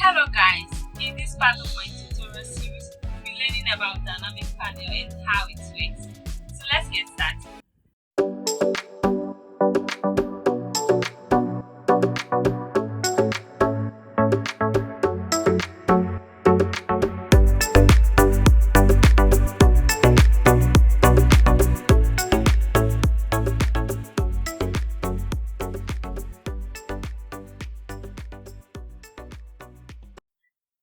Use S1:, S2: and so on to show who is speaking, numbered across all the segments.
S1: Hello guys, in this part of my tutorial series, we'll be learning about dynamic panel and how it works. So let's get started.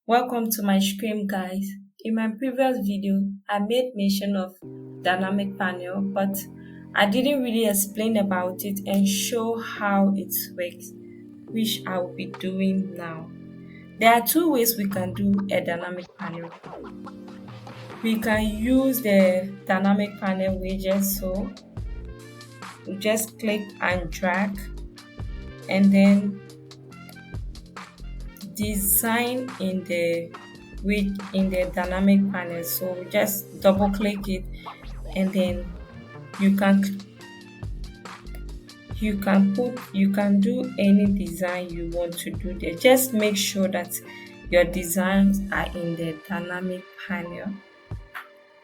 S1: Welcome to my screen guys. In my previous video, I made mention of dynamic panel, but I didn't really explain about it and show how it works, which I will be doing now. There are two ways we can do a dynamic panel. We can use the dynamic panel widget, so we just click and drag and then design in the dynamic panel. So just double click it and then you can do any design you want to do there. Just make sure that your designs are in the dynamic panel.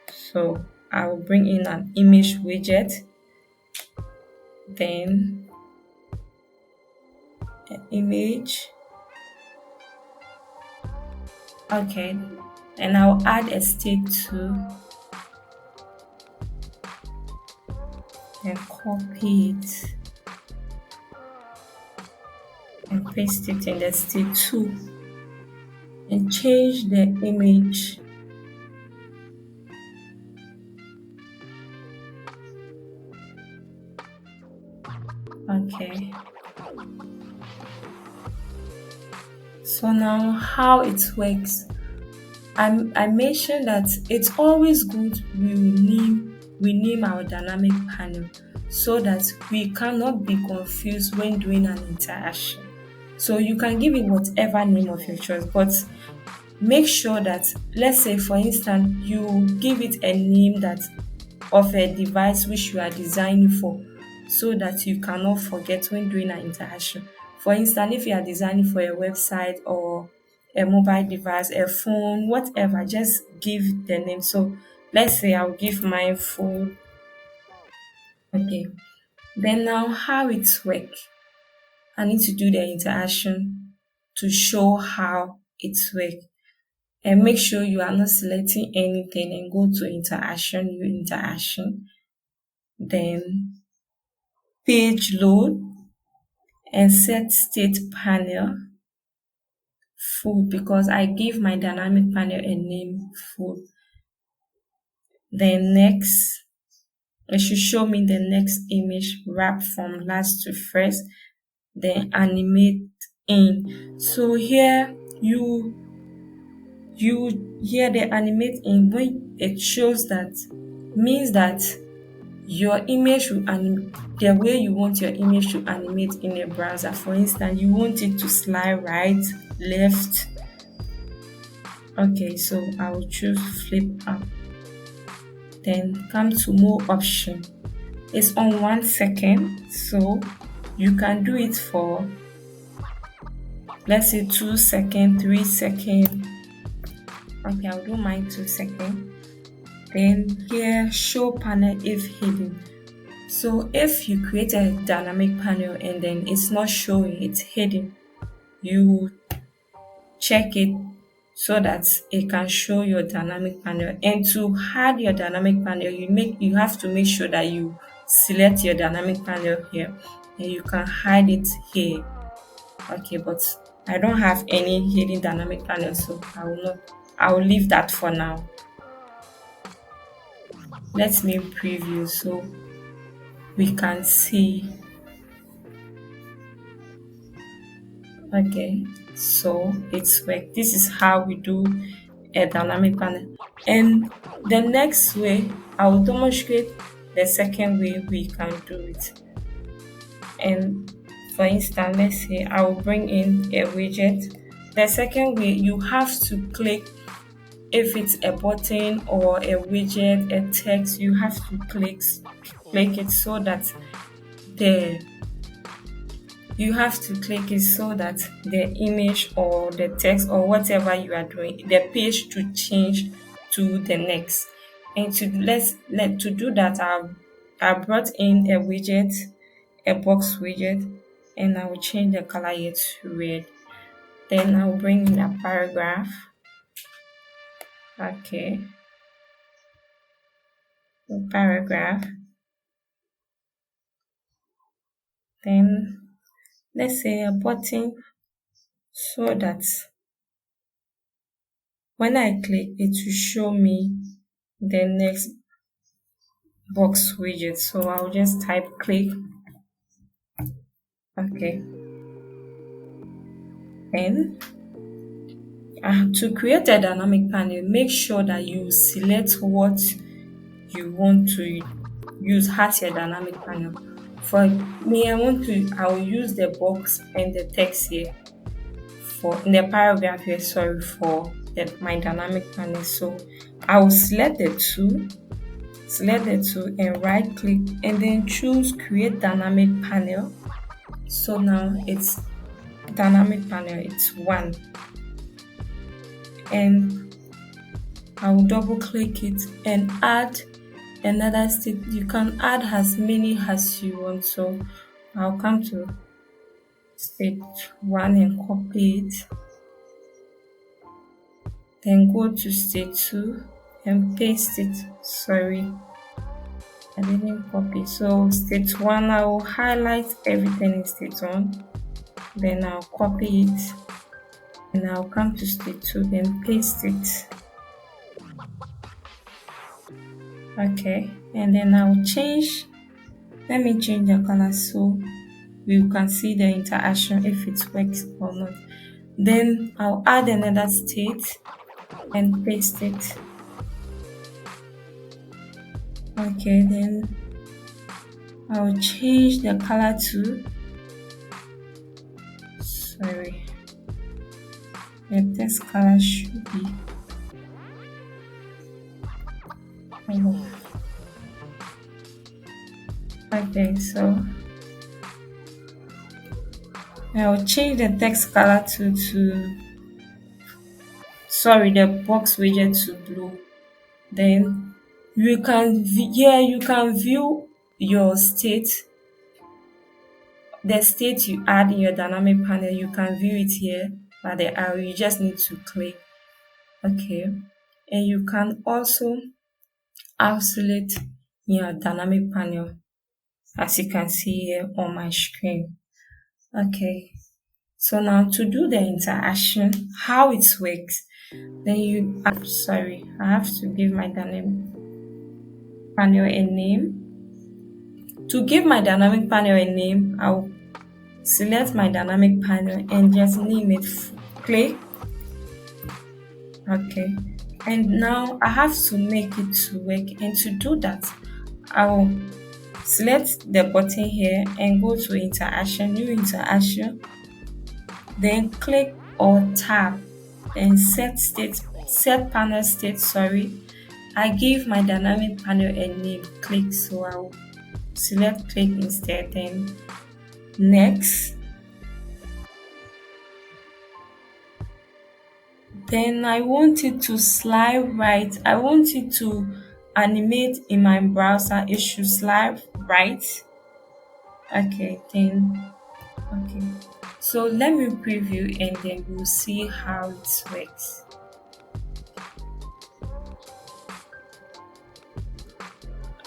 S1: So I will bring in an image widget, then an image. Okay, and I'll add a state too and copy it and paste it in the state 2 and change the image. Okay, so now how it works. I mentioned that it's always good we name our dynamic panel so that we cannot be confused when doing an interaction. So you can give it whatever name of your choice, but make sure that, let's say for instance, you give it a name that of a device which you are designing for, so that you cannot forget when doing an interaction. For instance, if you are designing for a website or a mobile device, a phone, whatever, just give the name. So let's say I'll give mine phone. Okay. Then now how it works. I need to do the interaction to show how it works. And make sure you are not selecting anything and go to interaction, new interaction. Then page load and set state panel full, because I give my dynamic panel a name full. Then next, it should show me the next image wrap from last to first, then animate in. So here you hear the animate in. When it shows that, means that your image will the way you want your image to animate in a browser. For instance, you want it to slide right, left. Okay, so I will choose flip up. Then come to more option. It's on 1 second, so you can do it for, let's say 2 seconds, 3 seconds. Okay, I'll do mine 2 seconds. Then here, show panel if hidden. So if you create a dynamic panel and then it's not showing, it's hidden, you check it so that it can show your dynamic panel. And to hide your dynamic panel, you have to make sure that you select your dynamic panel here and you can hide it here. Okay, but I don't have any hidden dynamic panel, so I will leave that for now. Let me preview so we can see. Okay, so it's work. This is how we do a dynamic panel. And the next way, I will demonstrate the second way we can do it. And for instance, let's say I will bring in a widget. The second way, you have to click. If it's a button or a widget, a text, you have to click it so that the You have to click it so that the image or the text or whatever you are doing, the page to change to the next. And to do that, I brought in a widget, a box widget, and I will change the color here to red. Then I'll bring in a paragraph. Okay, a paragraph. Then let's say a button so that when I click, it will show me the next box widget. So I'll just type click. Okay. Then to create a dynamic panel, make sure that you select what you want to use as your dynamic panel. For me, I will use the box and the text here for in the paragraph here, sorry, for my dynamic panel. So I will select the two and right click and then choose create dynamic panel. So now it's dynamic panel, it's one. And I will double click it and add another state. You can add as many as you want. So I'll come to state one and copy it. Then go to state two and paste it. Sorry, I didn't copy. So state one, I will highlight everything in state one. Then I'll copy it and I'll come to state two and paste it. Okay, and then I'll change. Let me change the color so you can see the interaction if it works or not. Then I'll add another state and paste it. Okay, then I'll change the color to, sorry, the text color should be, oh. Okay, so I'll change the text color to sorry, the box widget to blue. Then you can you can view your state, the state you add in your dynamic panel. You can view it here by the arrow. You just need to click. Okay, and you can also isolate your dynamic panel, as you can see here on my screen. Okay, so now to do the interaction, how it works, then sorry, I have to give my dynamic panel a name. To give my dynamic panel a name, I'll select my dynamic panel and just name it play. Okay, and now I have to make it to work, and to do that, I'll select the button here and go to interaction, new interaction, then click or tap and set panel state. Sorry, I give my dynamic panel a name, click, so I'll select click instead. Then next, then I want it to slide right. I want it to animate in my browser. It should slide right. Okay, then okay. So let me preview and then we'll see how it works.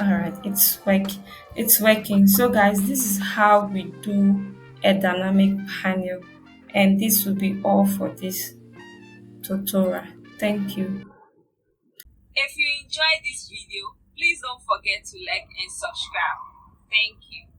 S1: Alright, it's working. So guys, this is how we do a dynamic panel, and this will be all for this tutorial. Thank you.
S2: If you enjoyed this video, please don't forget to like and subscribe. Thank you.